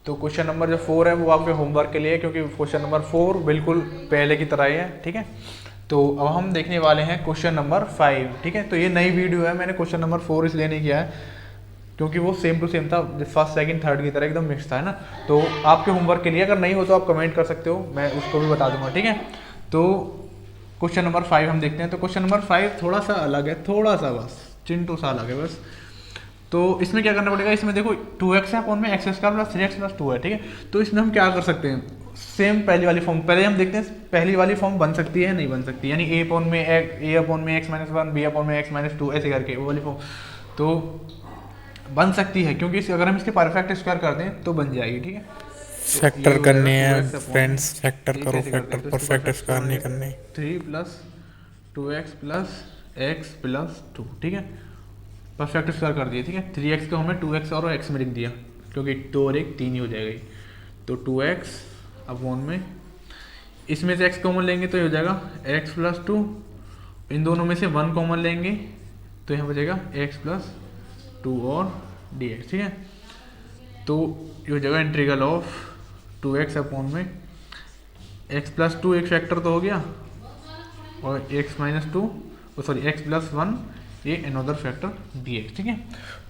तो question number जो 4 है वो आपके होमवर्क के लिए है, क्योंकि क्वेश्चन नंबर 4 बिल्कुल पहले की तरह ही है, ठीक है। तो अब हम देखने वाले हैं क्वेश्चन नंबर 5, ठीक है। तो ये नई वीडियो है, मैंने क्वेश्चन नंबर 4 इसलिए नहीं किया है क्योंकि वो सेम टू सेम था, फर्स्ट सेकंड थर्ड की तरह एकदम मिक्स था, है ना। तो आपके होमवर्क के लिए अगर नहीं हो तो आप कमेंट कर सकते हो, मैं उसको भी बता दूंगा, ठीक है। तो क्वेश्चन नंबर 5 हम देखते हैं। तो क्वेश्चन नंबर 5 थोड़ा सा अलग है, थोड़ा सा बस चिंटू सा अलग है बस। तो इसमें क्या करना पड़ेगा, इसमें देखो 2x है अपॉन में x square plus 3x plus 2 है, ठीक है। तो इसमें हम क्या कर सकते हैं, सेम पहली वाली फॉर्म पहले हम देखते हैं, पहली वाली फॉर्म बन सकती है नहीं बन सकती, यानी ए अपॉन में एक्स माइनस 1, बी अपॉन में एक्स माइनस 2 ऐसे करके वो वाली फॉर्म तो बन सकती है, क्योंकि अगर हम इसके परफेक्ट स्क्वायर कर दें तो बन जाएगी, ठीक है। तो ये फैक्टर हो जाएगा करने हैं 2x अपॉन में, फ्रेंड्स, फैक्टर ये करो, कैसे करते फैक्टर हैं, तो इसको परफेक्ट परफेक्ट स्क्वायर नहीं करेंगे करने। 3 plus 2x plus x plus 2, ठीक है। परफेक्ट स्क्वायर कर दिया, ठीक है। 3x को हमने 2x और x में लिख दिया, क्योंकि 2 और 1 3 ही हो जाएगा। तो 2x अपॉन में, इसमें से x कॉमन लेंगे तो ये हो जाएगा x प्लस 2, इन दोनों में से 1 कॉमन लेंगे तो यहाँ बचेगा x प्लस 2 और dx, ठीक है। तो ये हो जाएगा इंटीग्रल ऑफ 2x अपॉन में x प्लस 2 एक फैक्टर तो हो गया, और x minus 2 sorry x plus 1 ये अनदर फैक्टर dx, ठीक है।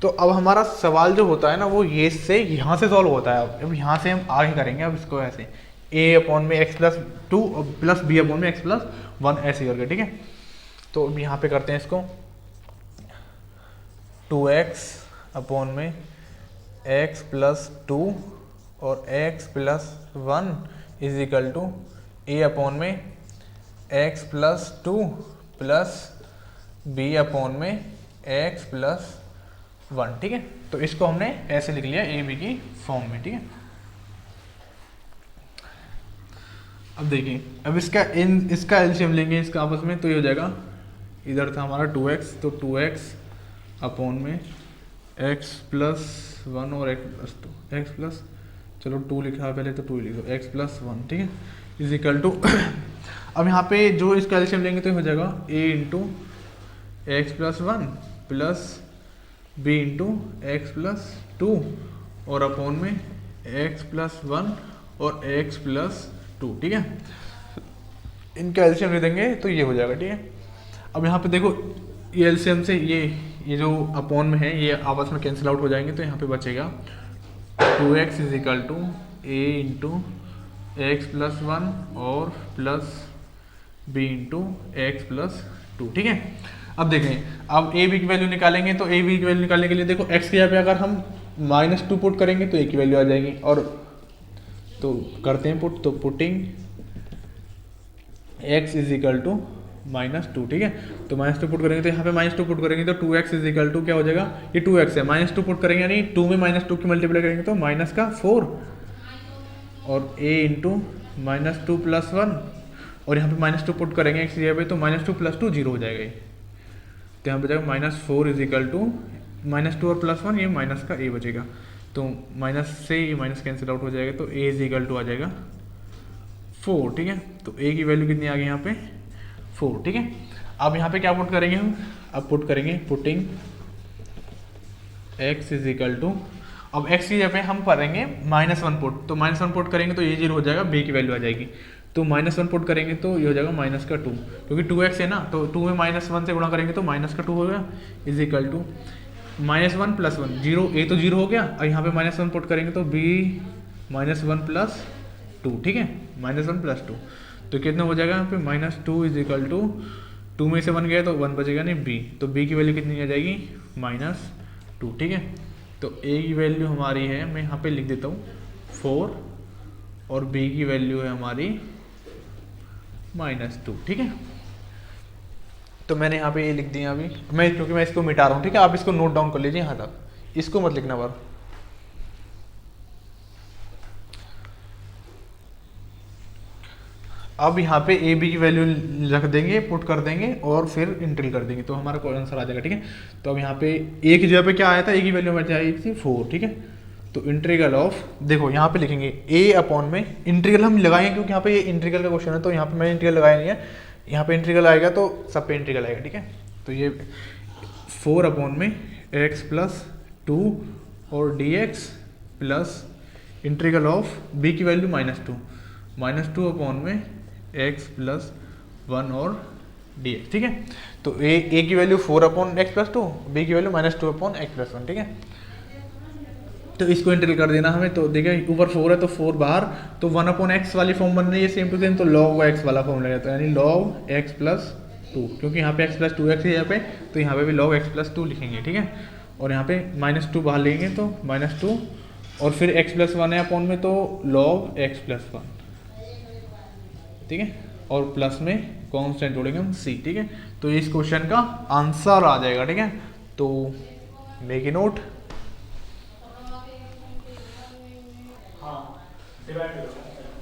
तो अब हमारा सवाल जो होता है ना वो ये से यहाँ से सॉल्व होता है। अब यहाँ से हम आगे करेंगे, अब इसको ऐसे a अपॉन में x plus 2 plus b upon में x प्लस 1 ऐसे करके, ठीक है। तो अब यहाँ पे करते हैं इसको 2x अपॉन में x प्लस 2 और x plus 1 is equal to a upon में x plus 2 plus b upon में x प्लस 1, ठीक है। तो इसको हमने ऐसे लिख लिया ए बी की फॉर्म में, ठीक है। अब देखिए, अब इसका एलसीएम लेंगे इसका आपस में, तो ये हो जाएगा, इधर था हमारा 2x, तो 2x अपॉन में x प्लस 1 और x प्लस 2, x प्लस, चलो 2 लिखा है पहले तो 2 लिख दो, x प्लस 1, ठीक है, इज इक्वल टू अब यहाँ पे जो इसका एलसीएम लेंगे तो हो जाएगा a into x plus 1 plus b into x plus 2 और अपॉन में x प्लस 1 और x प्लस 2, ठीक है। इनका एलसीएम ले देंगे तो ये हो जाएगा, ठीक है। अब यहाँ पे देखो, ये एलसीएम से ये जो अपॉन में है ये आपस में कैंसिल आउट हो जाएंगे, तो यहाँ पे बचेगा 2x is equal to a into x plus 1 और plus b into x plus 2, ठीक है। अब देखें, अब ए बी की वैल्यू निकालेंगे, तो ए बी की वैल्यू निकालने के लिए देखो x की जगह पे अगर हम -2 पुट करेंगे तो a की वैल्यू आ जाएगी, और तो करते हैं पुट, तो putting x is equal to -2, ठीक है। तो -2 पुट करेंगे तो यहाँ पे -2 पुट करेंगे तो 2x इज इक्वल टू क्या हो जाएगा, ये 2x है, -2 पुट करेंगे यानी 2 में -2 की मल्टीप्लाई करेंगे तो माइनस का 4 और a इंटू -2 प्लस 1, और यहाँ पे -2 पुट करेंगे x की जगह पे तो -2 प्लस 2 0 हो जाएगा ये, तो यहाँ बचेगा -4 इज इक्वल टू -2 और प्लस 1 ये माइनस का a बचेगा, तो माइनस से ये माइनस कैंसिल आउट हो जाएगा, तो a इज इक्वल टू आ जाएगा 4, ठीक है। तो a की वैल्यू कितनी आ गई यहाँ पे 4, ठीक है। अब यहाँ पे क्या पुट करेंगे हम, अब पुट करेंगे putting x is equal to, अब x की जगह पे हम करेंगे -1 पुट, तो -1 पुट करेंगे तो ये 0 हो जाएगा, b की वैल्यू आ जाएगी, तो -1 पुट करेंगे तो ये हो जाएगा -2, क्योंकि 2x है ना, तो 2 में -1 से गुणा करेंगे तो -2 हो गया, is equal to -1 plus 1 0, a तो 0 हो गया, और यहाँ पे -1 पुट करेंगे तो b -1 प्लस 2, ठीक है, -1 प्लस 2, तो कितना हो जाएगा यहाँ पे -2 इज इक्वल टू 2 में से 1 गया तो 1 बचेगा नहीं b, तो b की वैल्यू कितनी आ जाएगी -2, ठीक है। तो a की वैल्यू हमारी है, मैं यहाँ पे लिख देता हूँ 4, और b की वैल्यू है हमारी -2, ठीक है। तो मैंने यहाँ पे ये लिख दिया अभी, क्योंकि मैं इसको मिटा रहा हूँ, ठीक है। आप इसको नोट डाउन कर लीजिए यहाँ तक, इसको मत लिखना बार। अब यहाँ पे ए बी की वैल्यू रख देंगे, पुट कर देंगे और फिर इंटीग्रल कर देंगे, तो हमारा कोई आंसर आ जाएगा, ठीक है। तो अब यहाँ पे ए की जगह पे क्या आया था, ए की वैल्यू हमारी आई थी 4, ठीक है। तो इंटीग्रल ऑफ, देखो यहाँ पे लिखेंगे ए अपॉन में, इंटीग्रल हम लगाएंगे क्योंकि यहाँ पे ये इंटीग्रल का क्वेश्चन है, तो यहाँ पे मैंने इंटीग्रल लगाया नहीं है, यहाँ पे इंटीग्रल आएगा तो सब पे इंटीग्रल आएगा, ठीक है। तो ये 4 अपॉन में x प्लस 2 और dx plus integral of b की वैल्यू माइनस टू अपॉन में एक्स प्लस वन और डी एक्स, ठीक है। तो ए की value 4 upon x plus two, b की value -2 upon x plus one, ठीक है। तो इसको इंटीग्रेट कर देना हमें, तो देखिए ऊपर 4 है तो 4 बाहर, तो 1 अपॉन एक्स वाली फॉर्म बन रही है सेम टू सेम, तो log एक्स वाला फॉर्म लगेगा, तो यानी log एक्स प्लस टू, क्योंकि यहाँ पे एक्स प्लस टू एक्स है यहाँ पे, तो यहाँ पे भी log एक्स प्लस टू लिखेंगे, ठीक है। और यहाँ पे -2 बाहर लेंगे तो -2, और फिर एक्स प्लस वन है अपॉन में, तो log एक्स प्लस वन, ठीक है। और प्लस में कांस्टेंट जोड़ेंगे हम c, ठीक है। तो इस क्वेश्चन का आंसर आ जाएगा, ठीक है। तो मेक ए नोट।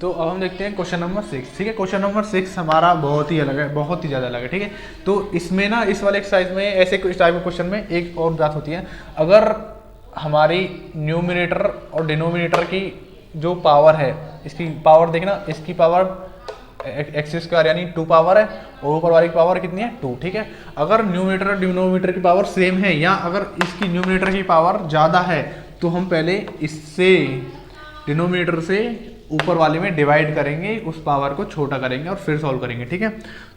तो अब हम देखते हैं क्वेश्चन नंबर 6, ठीक है। क्वेश्चन नंबर 6 हमारा बहुत ही अलग है, बहुत ही ज़्यादा अलग है, ठीक है। तो इसमें ना इस वाले एक्सरसाइज में ऐसे इस टाइप के क्वेश्चन में एक और बात होती है, अगर हमारी न्यूमिनेटर और डिनोमिनेटर की जो पावर है, इसकी पावर देखना, इसकी पावर एक्स स्क्वायर यानी 2 पावर है, और ऊपर वाली की पावर कितनी है 2, ठीक है। अगर न्यूमिनेटर और डिनोमिनेटर की पावर सेम है, या अगर इसकी न्यूमिनेटर की पावर ज़्यादा है, तो हम पहले इससे डिनोमिनेटर से ऊपर वाले में डिवाइड करेंगे, उस पावर को छोटा करेंगे और फिर सॉल्व करेंगे, ठीक है।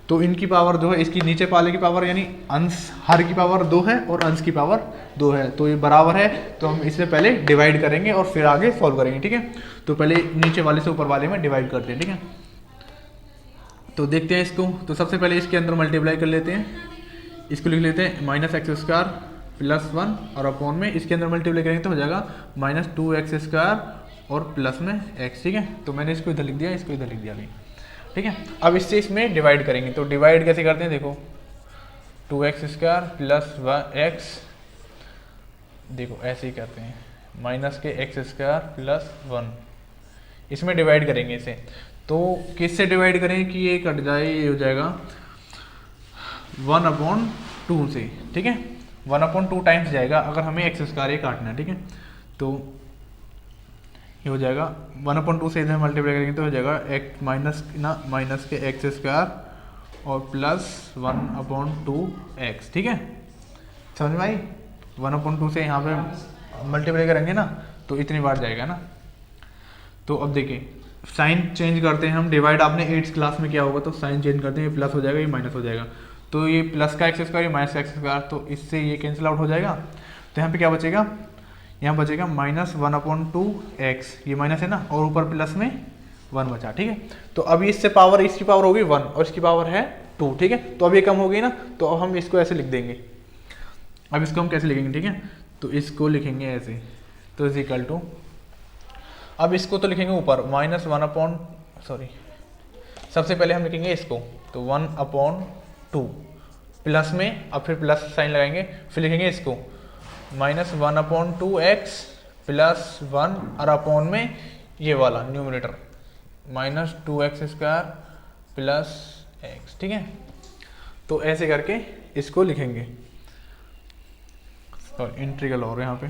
तो इनकी पावर जो है, इसकी नीचे वाले की पावर यानी अंश हर की पावर 2 है और अंश की पावर 2 है, तो ये बराबर है, तो हम इससे पहले डिवाइड करेंगे और फिर आगे सॉल्व करेंगे, ठीक है। तो पहले नीचे वाले से ऊपर वाले में डिवाइड करते हैं, ठीक है। तो देखते हैं इसको, तो सबसे पहले इसके अंदर मल्टीप्लाई कर लेते हैं, इसको लिख लेते हैं -x² प्लस 1, और अपॉन में इसके अंदर मल्टीप्लाई करेंगे तो हो जाएगा -2x² और प्लस में x, ठीक है। तो मैंने इसको इधर लिख दिया, इसको इधर लिख दिया अभी, ठीक है। अब इससे इसमें डिवाइड करेंगे, तो डिवाइड कैसे करते हैं, देखो 2x² प्लस x, देखो ऐसे ही करते हैं, माइनस के x² प्लस 1, इसमें डिवाइड करेंगे इसे। तो किससे डिवाइड करें कि ये कट जाए, ये हो जाएगा 1/2 से, ठीक है। 1/2 टाइम्स जाएगा अगर हमें x² ये काटना है, ठीक है। तो ये हो जाएगा 1/2 से इधर मल्टीप्लाई करेंगे तो हो जाएगा माइनस के x² और प्लस 1/2x, ठीक है। समझ में आई? 1/2 से यहाँ पे मल्टीप्लाई करेंगे ना तो इतनी बार जाएगा ना। तो अब देखिए साइन चेंज करते हैं हम, डिवाइड आपने 8th क्लास में किया होगा, तो साइन चेंज करते हैं, ये प्लस हो जाएगा, ये माइनस हो जाएगा, तो ये प्लस का x², ये माइनस का x², तो इससे ये कैंसिल आउट हो जाएगा। तो यहाँ पे क्या बचेगा, यहाँ बचेगा -1/2x, ये माइनस है ना, और ऊपर प्लस में 1 बचा, ठीक है। तो अभी इससे पावर, इसकी पावर होगी 1 और इसकी पावर है 2, ठीक है। तो अब ये कम हो गई ना, तो अब हम इसको ऐसे लिख देंगे। अब इसको हम कैसे लिखेंगे, ठीक है। तो इसको लिखेंगे ऐसे, तो इज इक्वल टू, अब इसको तो लिखेंगे ऊपर सबसे पहले हम लिखेंगे इसको, तो 1/2 प्लस में, अब फिर प्लस साइन लगाएंगे, फिर लिखेंगे इसको -1/2x प्लस 1 और अपॉन में ये वाला न्यूमरेटर -2x² प्लस x, ठीक है। तो ऐसे करके इसको लिखेंगे, और इंटीग्रल और यहाँ पे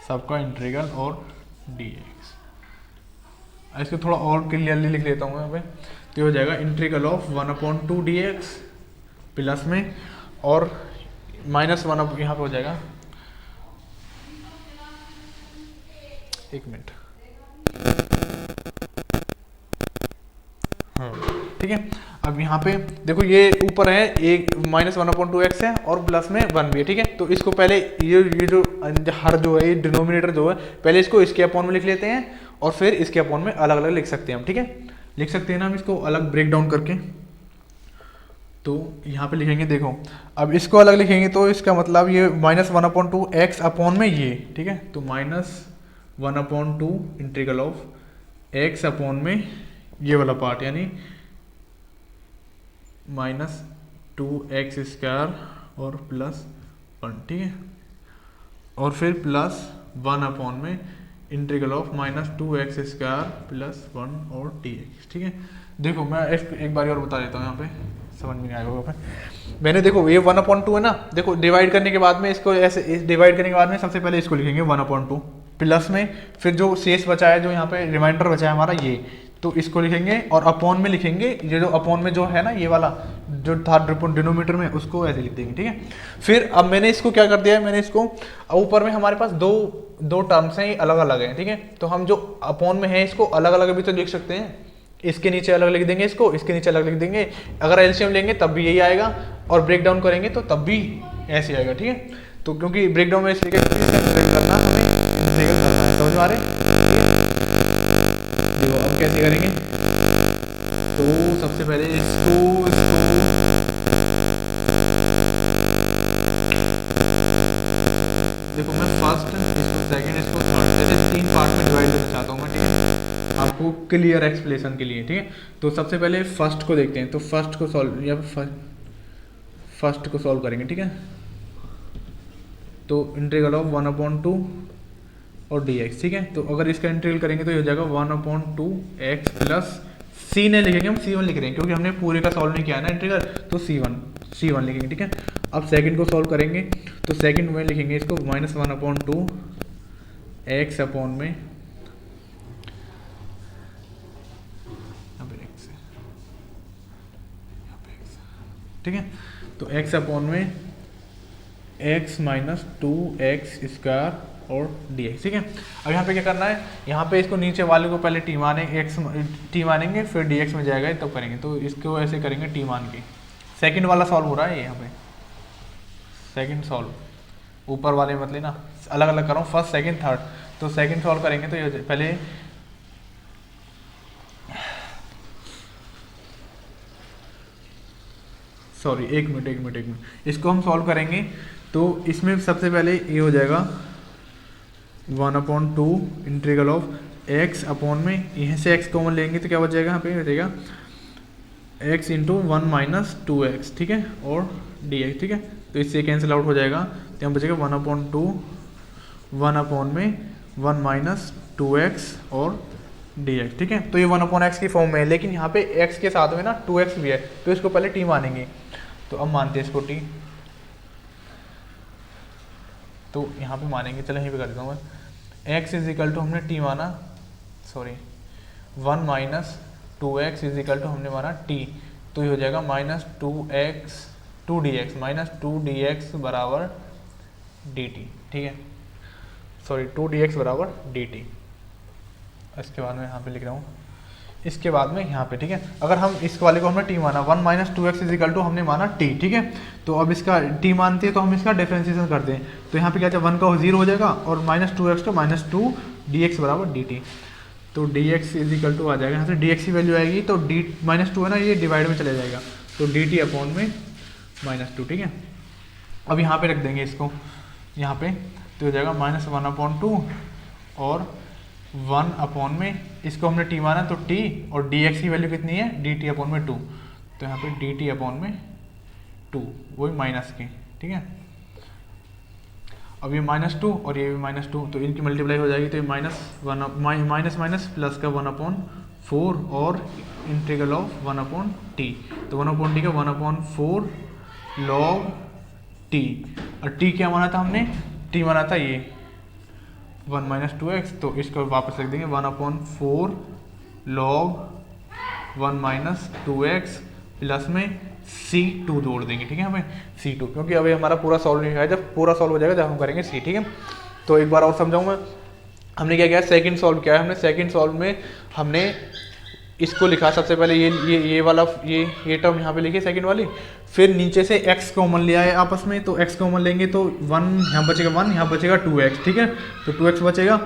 सबका इंटीग्रल और dx। इसको थोड़ा और क्लियरली लिख लेता हूँ यहाँ पे, तो हो जाएगा इंटीग्रल ऑफ 1/2 dx प्लस में और -1 यहाँ पे हो जाएगा, एक मिनट, हाँ ठीक है। अब यहाँ पे देखो ये ऊपर है एक -1/2x है और प्लस में 1 भी है, ठीक है। तो इसको पहले ये जो हर जो है ये डिनोमिनेटर जो है, पहले इसको इसके अपॉन में लिख लेते हैं और फिर इसके अपॉन में अलग अलग लिख सकते हैं हम, ठीक है। लिख सकते हैं ना हम इसको अलग ब्रेक डाउन करके। तो यहाँ पे लिखेंगे, देखो अब इसको अलग लिखेंगे तो इसका मतलब ये -1/2x अपॉन में ये, ठीक है। तो -1/2 इंटीग्रल ऑफ x अपॉन में ये वाला पार्ट यानी -2x² और प्लस 1, ठीक है। और फिर प्लस 1 अपॉन में इंटीग्रल ऑफ -2x² प्लस 1 और dx, ठीक है। देखो मैं एक बार और बता देता हूँ, यहाँ पे समझ में आएगा होगा। मैंने देखो ये 1/2 है ना, देखो डिवाइड करने के बाद में इसको ऐसे डिवाइड करने के बाद में सबसे पहले इसको लिखेंगे 1/2 प्लस में, फिर जो शेष बचा है, जो यहाँ पे रिमाइंडर बचा है हमारा ये, तो इसको लिखेंगे और अपॉन में लिखेंगे, ये जो अपॉन में जो है ना ये वाला जो था डिनोमीटर में, उसको ऐसे लिख देंगे, ठीक है। फिर अब मैंने इसको क्या कर दिया है, मैंने इसको ऊपर में हमारे पास दो टर्म्स हैं, ये अलग अलग हैं, ठीक है। तो हम जो अपॉन में है इसको अलग अलग भी तो लिख सकते हैं, इसके नीचे अलग लिख देंगे, इसको इसके नीचे अलग लिख देंगे। अगर एलसीएम लेंगे तब भी यही आएगा, और ब्रेक डाउन करेंगे तो तब भी ऐसे आएगा, ठीक है। तो क्योंकि ब्रेक डाउन में इसलिए करना हमें समझ में आ रहे हैं। देखो अब कैसे करेंगे, तो सबसे पहले इसको देखो मैं फर्स्ट, इसको सेकंड, इसको थर्ड, ऐसे 3 पार्ट में डिवाइड करना चाहता हूँ मैं, ठीक है, आपको क्लियर एक्सप्लेनेशन के लिए, ठीक है। तो सबसे पहले फर्स्ट को देखते हैं, तो फर्स्ट को सॉल्व या फर्स्ट को सॉल्व करेंगे, ठीक है। तो इंटीग्रल ऑफ 1/2 और dx, ठीक है। तो अगर इसका इंटीग्रल करेंगे तो ये हो जाएगा 1/2 x प्लस c नहीं लिखेंगे, हम c1 लिख रहे हैं क्योंकि हमने पूरे का सॉल्व नहीं किया है ना इंटीग्रल, तो c1 लिखेंगे, ठीक है। अब सेकंड को सॉल्व करेंगे तो सेकंड में लिखेंगे इसको -1/2 x अपॉन में ठीक है, तो x अपॉन में x माइनस 2x स्क्वायर और dx, ठीक है। अब यहाँ पे क्या करना है, यहाँ पे इसको नीचे वाले को पहले t मानेंगे, t मानेंगे, फिर dx में जाएगा तब करेंगे, तो इसको ऐसे करेंगे t मान के। सेकंड वाला सॉल्व हो रहा है यहाँ पे, सेकंड सॉल्व, ऊपर वाले मत लेना, अलग अलग कर रहा हूँ, फर्स्ट सेकंड थर्ड। तो सेकंड सॉल्व करेंगे तो ये पहले सॉरी एक मिनट इसको हम सॉल्व करेंगे तो इसमें सबसे पहले ये हो जाएगा 1/2 इंटीग्रल ऑफ x अपॉन में, यहाँ से x कॉमन लेंगे तो क्या बच जाएगा, यहाँ पे बचेगा x इंटू 1 माइनस 2x, ठीक है, और dx, ठीक है। तो इससे कैंसिल आउट हो जाएगा, तो यहाँ बचेगा 1/2 1 अपॉन में 1 माइनस 2x और dx, ठीक है। तो ये 1/x की फॉर्म में है, लेकिन यहाँ पे x के साथ में ना 2x भी है, तो इसको पहले t मानेंगे। तो अब मानते हैं इसको t, तो यहाँ पे मानेंगे, चलो यहीं पे कर देता हूँ मैं, x इज इक्वल टू हमने t माना, sorry 1 minus 2x is equal to हमने माना t, तो ये हो जाएगा -2 dx बराबर dt, ठीक है, सॉरी 2 dx बराबर dt। इसके बाद में यहाँ पे लिख रहा हूँ, इसके बाद में यहाँ पे, ठीक है। अगर हम इस वाले को हमने t माना, 1 minus 2x is equal to हमने माना t, ठीक है। तो अब इसका t मानते हैं तो हम इसका डिफरेंशिएशन करते हैं, तो यहाँ पे क्या है 1 का 0 हो जाएगा और -2x का -2 dx बराबर dt। तो dx इज इक्वल टू आ जाएगा, यहाँ से dx की वैल्यू आएगी तो -2 है ना, ये डिवाइड में चले जाएगा, तो dt अपॉन में -2, ठीक है। अब यहाँ पे रख देंगे इसको, यहाँ पे तो हो जाएगा -1/2 और 1 अपॉन में, इसको हमने t माना तो t, और dx की वैल्यू कितनी है, dt अपॉन में 2, तो यहाँ पे dt अपॉन में 2, वही माइनस की, ठीक है। अब ये -2 और ये भी -2, तो इनकी मल्टीप्लाई हो जाएगी, तो ये माइनस प्लस का 1/4 और इंटीग्रल ऑफ 1/t, तो 1/t का 1/4 log t, और t क्या माना था हमने, t माना था ये 1 माइनस 2x, तो इसको वापस लिख देंगे 1/4 log 1 माइनस 2x प्लस में c2 जोड़ देंगे, ठीक है, हमें c2, क्योंकि अभी हमारा पूरा सॉल्व नहीं हुआ है, जब पूरा सॉल्व हो जाएगा जब हम करेंगे c, ठीक है। तो एक बार और समझाऊँ मैं, हमने क्या किया, सेकंड सॉल्व किया है हमने, सेकंड सॉल्व में हमने इसको लिखा सबसे पहले ये वाला ये टर्म यहाँ पे लिखी सेकंड वाली, फिर नीचे से x कॉमन लिया है आपस में, तो x कॉमन लेंगे तो 1 यहाँ बचेगा 1, यहाँ बचेगा 2x, ठीक है, तो 2x बचेगा,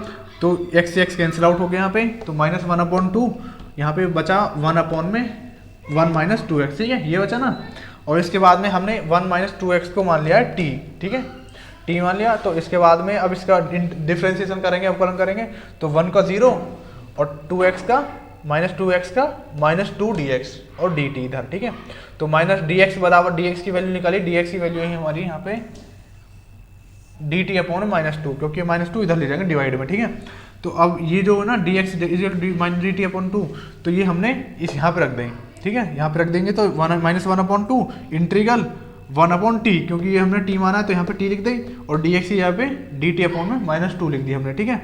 तो x से x कैंसिल आउट हो गया यहाँ पे, तो -1/2 यहाँ पे बचा 1 अपॉन में 1 माइनस 2x, ठीक है, ये बचा ना। और इसके बाद में हमने 1 माइनस 2x को मान लिया है t, ठीक है, t मान लिया। तो इसके बाद में अब इसका डिफ्रेंसिएशन करेंगे, अवकलन करेंगे, तो 1 का 0 और 2x का -2x का -2 dx और dt इधर, ठीक है। तो -dx बराबर dx की वैल्यू निकाली, dx की वैल्यू है हमारी यहाँ पे dt अपॉन -2, क्योंकि -2 इधर ले जाएंगे डिवाइड में, ठीक है। तो अब ये जो है ना dx dt अपॉन 2, तो ये हमने इस यहाँ पे रख देंगे, ठीक है, यहाँ पे रख देंगे, तो -1/2 इंटीग्रल 1/t, क्योंकि ये हमने t माना है तो यहाँ पे t लिख दें, और dx यहाँ पे dt अपॉन में -2 लिख दी हमने, ठीक है,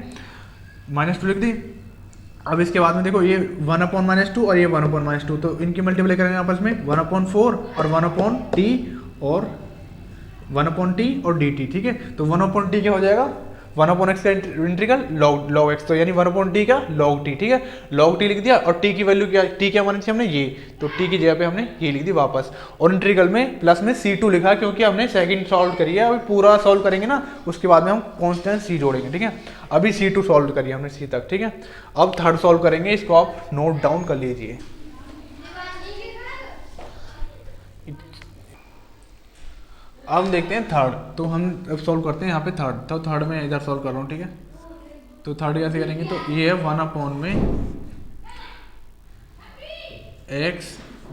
-2 लिख दी। अब इसके बाद में देखो ये 1/-2 और ये 1/-2, तो इनकी मल्टीप्लाई करेंगे आपस में 1/4 और 1/t और 1/t और dt, ठीक है। तो 1/t क्या हो जाएगा, 1/x का इंटीग्रल log x, तो यानी 1/t का log t, ठीक है। log t लिख दिया और t की वैल्यू क्या, t क्या मानी थी हमने ये, तो t की जगह पे हमने ये लिख दी वापस, और इंटीग्रल में प्लस में c2 लिखा क्योंकि हमने सेकंड सॉल्व करी है। अभी पूरा सॉल्व करेंगे ना उसके बाद में हम कांस्टेंट c जोड़ेंगे, ठीक है। अभी c2 सॉल्व करिए हमने c तक, ठीक है। अब थर्ड सॉल्व करेंगे, इसको आप नोट डाउन कर लीजिए। अब देखते हैं थर्ड, तो हम अब सॉल्व करते हैं यहाँ पे थर्ड, तो थर्ड में इधर सॉल्व कर रहा हूँ, ठीक है। तो थर्ड कैसे करेंगे, तो ये है 1/x,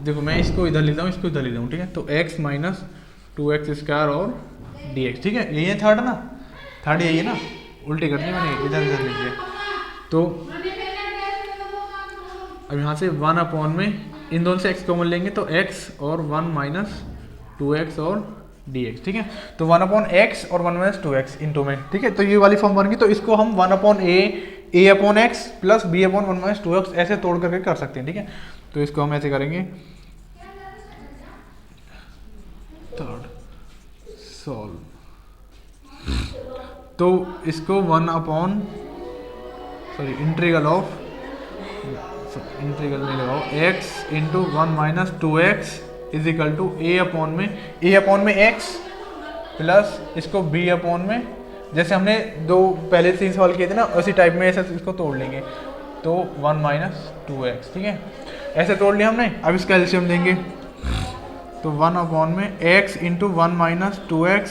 देखो मैं इसको इधर लेता हूँ, इसको इधर लेता हूँ, ठीक है। तो x माइनस 2x² और dx, ठीक है। यही है थर्ड ना, थर्ड यही है ना, उल्टी करनी मैंने, इधर इधर लिख दिया। तो अब यहाँ से 1 में इन दोनों से x कॉमन लेंगे तो x और 1 माइनस 2x और dx, ठीक है। तो 1/x और 1 माइनस 2x इंटू में, ठीक है। तो ये वाली फॉर्म बन गई, तो इसको हम 1/a/x plus b/1 minus 2x ऐसे तोड़ करके कर सकते हैं, ठीक है। तो इसको हम ऐसे करेंगे, थर्ड सॉल्व, तो इसको इंटीग्रल में लगाओ x into 1 minus 2x is equal to a/में x प्लस इसको b/, में जैसे हमने दो पहले से सवाल किए थे ना उसी टाइप में ऐसे इसको तोड़ लेंगे, तो 1 माइनस 2x, ठीक है। ऐसे तोड़ लिया हमने। अब इसका एलसीएम देंगे, तो 1 में x इंटू 1 माइनस 2x,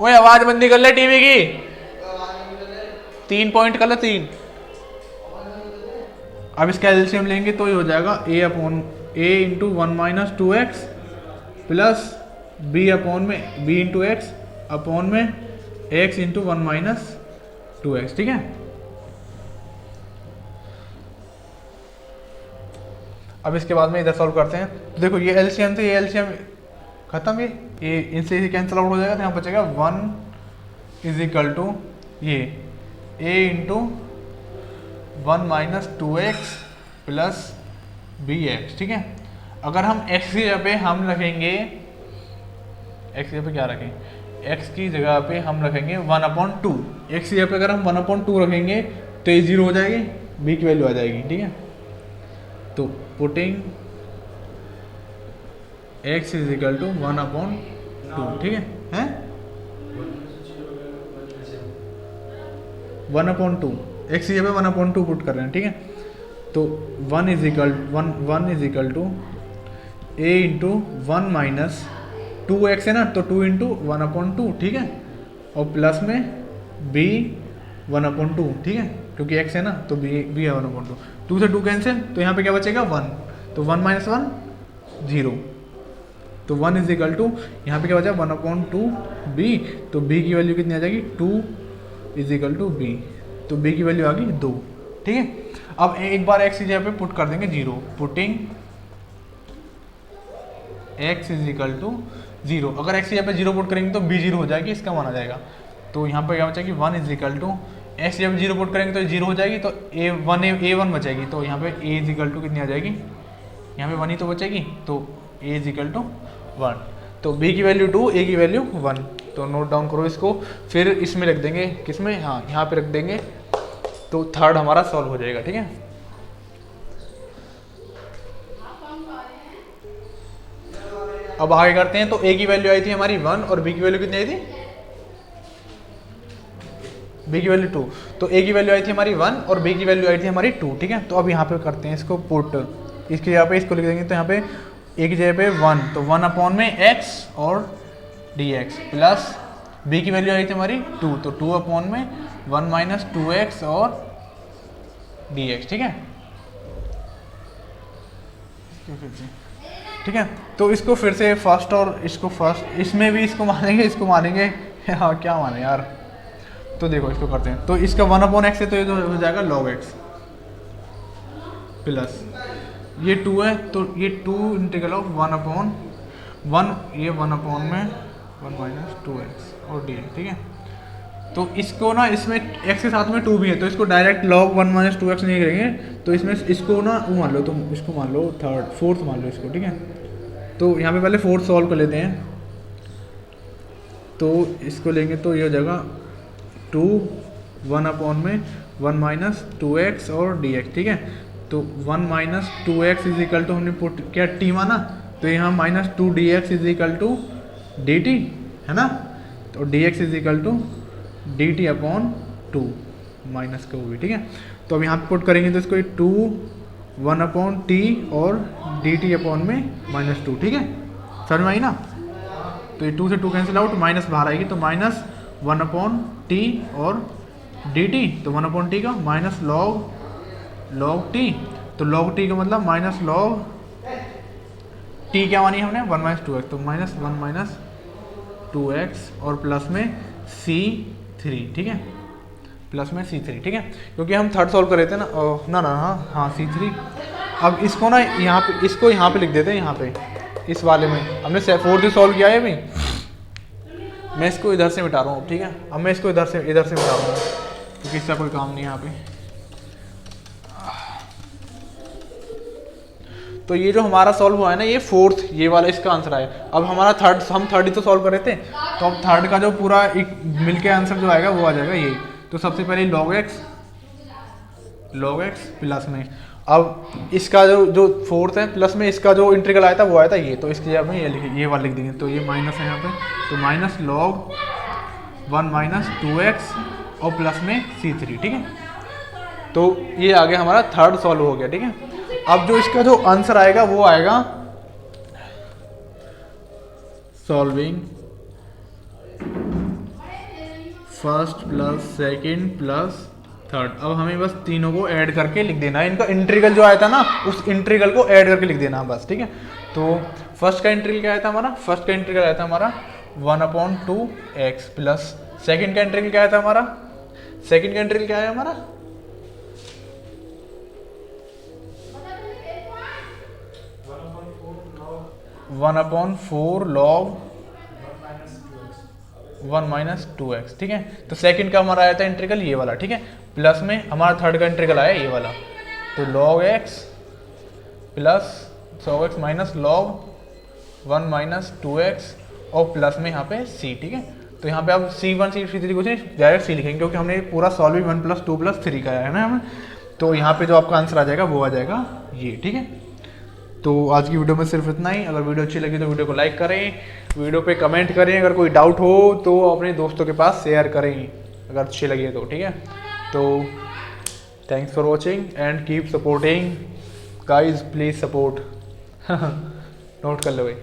ओए आवाज बंदी कर ले टीवी की, 3 पॉइंट कर ले 3। अब इसका एलसीएम लेंगे तो ये हो जाएगा a into 1 minus 2x plus b into x upon में x इंटू 1 माइनस 2x, ठीक है। अब इसके बाद में इधर सॉल्व करते हैं, तो देखो ये एलसीएम से ये एलसीएम खत्म, ये इनसे ही कैंसिल आउट हो जाएगा, तो यहाँ बचेगा 1 इज इक्वल टू ये a into 1 minus 2x plus bx, ठीक है। अगर हम x की जगह पे हम रखेंगे, x की जगह पे क्या रखें, x की जगह पे हम रखेंगे 1/2, x की जगह पे अगर हम 1/2 रखेंगे तो ये 0 हो जाएगी, b की वैल्यू आ जाएगी, ठीक है। तो putting x is equal to 1/2, ठीक है 1/2, x की जगह पे 1/2 पुट कर रहे हैं, ठीक है। तो 1 is equal to a into 1 minus 2x है ना, तो 2 इंटू 1/2, ठीक है, और प्लस में b 1/2, ठीक है, क्योंकि x है ना तो b है 1/2, 2 से 2 कैंसिल, तो यहाँ पे क्या बचेगा 1, तो 1 माइनस 1 0, तो 1 इज इक्वल टू यहाँ पे क्या बचा 1/2 b, तो b की वैल्यू कितनी आ जाएगी 2 इज इक्वल टू b, तो b की वैल्यू आ गई 2, ठीक है। अब एक बार x की जगह पे पुट कर देंगे 0, putting x is equal to 0, अगर x की जगह पे 0 पुट करेंगे तो b 0 हो जाएगी, इसका माना जाएगा। तो यहाँ पे क्या बचेगी 1 इज इक्वल टू x जब 0 पुट करेंगे तो 0 हो जाएगी, तो a1 बचेगी, तो यहाँ पे a इज इक्वल टू कितनी आ जाएगी, यहाँ पे 1 ही तो बचेगी, तो a इज इक्वल टू 1, तो b की वैल्यू 2, a की वैल्यू 1, तो नोट डाउन करो इसको, फिर इसमें रख देंगे, किसमें, हाँ यहाँ पे रख देंगे, तो थर्ड हमारा सॉल्व हो जाएगा, ठीक है। अब आगे करते हैं, तो a की वैल्यू आई थी हमारी 1 और b की वैल्यू कितनी आई थी, b की वैल्यू 2, तो a की वैल्यू आई थी हमारी 1 और b की वैल्यू आई थी हमारी 2, ठीक है। तो अब यहाँ पे करते हैं इसको पुट, इसकी जगह पे इसको लिख देंगे, तो यहाँ पे a की जगह पे 1, तो 1 में x और dx प्लस b की वैल्यू आई थी हमारी 2, तो 2 में 1 माइनस 2x और dx, ठीक है, ठीक है। तो इसको फिर से फर्स्ट और इसको फर्स्ट, इसमें भी इसको मानेंगे हाँ क्या माने यार, तो देखो इसको करते हैं, तो इसका 1/x है तो ये तो हो जाएगा log x प्लस ये 2 है, तो ये 2 इंटीग्रल ऑफ 1/1, ये 1 में 1 माइनस 2x और डी, ठीक है। तो इसको ना इसमें x के साथ में 2 भी है, तो इसको डायरेक्ट log 1 माइनस 2x नहीं करेंगे, तो इसमें इसको ना वो मान लो, तुम इसको मान लो फोर्थ मान लो इसको, ठीक है। तो यहाँ पे पहले फोर्थ सॉल्व कर लेते हैं, तो इसको लेंगे तो ये हो जाएगा 2 1 अपॉन में 1 माइनस 2x और dx, ठीक है। तो 1 minus 2x is equal to हमने पुट क्या t माना, तो यहाँ minus 2 dx is equal to dt है ना, तो dx is equal to dt upon 2 minus का वो भी, ठीक है। तो अब यहाँ पे पुट करेंगे तो इसको 2 1 अपॉन t और dt अपॉन में माइनस 2, ठीक है, समझ में आई ना। तो ये 2 से 2 कैंसिल आउट, माइनस बाहर आएगी, तो माइनस 1 अपॉन टी और dt, तो 1 अपॉन टी का माइनस log t, तो log t का मतलब माइनस log t क्या मानी हमने 1 माइनस 2x, तो माइनस 1 माइनस 2x और प्लस में c3, ठीक है, प्लस में c3, ठीक है, क्योंकि हम थर्ड सॉल्व कर रहे थे ना, ना हाँ c3। अब इसको ना यहाँ पे, इसको यहाँ पे लिख देते हैं, यहाँ पे इस वाले में हमने फोर्थ सॉल्व किया है अभी, मैं इसको इधर से मिटा रहा हूँ, ठीक है। अब मैं इसको इधर से मिटा रहा हूँ, क्योंकि इसका कोई काम नहीं है यहाँ पे। तो ये जो हमारा सॉल्व हुआ है ना, ये फोर्थ, ये वाला इसका आंसर आया। अब हमारा थर्ड, हम थर्ड ही तो सॉल्व कर रहे थे, तो अब थर्ड का जो पूरा एक मिलके आंसर जो आएगा वो आ जाएगा ये। तो सबसे पहले log x प्लस में, अब इसका जो फोर्थ है प्लस में इसका जो इंटीग्रल आया था वो आया था ये, तो इसकी जगह में ये वाला लिख देंगे, तो ये माइनस है यहाँ पे, तो माइनस log 1 माइनस 2x और प्लस में c3, ठीक है। तो ये आ गया हमारा थर्ड सॉल्व हो गया, ठीक है। अब जो इसका जो आंसर आएगा वो आएगा solving first plus second plus third. अब हमें बस तीनों को ऐड करके लिख देना है, इनका इंटीग्रल जो आया था ना उस इंटीग्रल को ऐड करके लिख देना बस, ठीक है। तो फर्स्ट का इंटीग्रल क्या आया था हमारा, फर्स्ट का इंटीग्रल आया था हमारा 1/2x प्लस सेकंड का इंटीग्रल क्या आया था हमारा, सेकंड का इंटीग्रल क्या आया हमारा 1/4 log 1 माइनस 2x, ठीक है। तो सेकंड का हमारा आया था इंटीग्रल ये वाला, ठीक है, प्लस में हमारा थर्ड का इंटीग्रल आया ये वाला, तो log x plus x minus log 1 minus 2x और प्लस में यहाँ पे c, ठीक है। तो यहाँ पे अब c1 c3 कुछ नहीं, डायरेक्ट c लिखेंगे क्योंकि हमने पूरा सॉल्व 1 + 2 + 3 का है ना हमें। तो यहाँ पे जो आपका आंसर आ जाएगा वो आ जाएगा ये, ठीक है। तो आज की वीडियो में सिर्फ इतना ही। अगर वीडियो अच्छी लगी तो वीडियो को लाइक करें, वीडियो पे कमेंट करें, अगर कोई डाउट हो तो अपने दोस्तों के पास शेयर करें अगर अच्छी लगी है तो, ठीक है। तो thanks for watching and keep supporting guys, please support. Note कर लो भाई।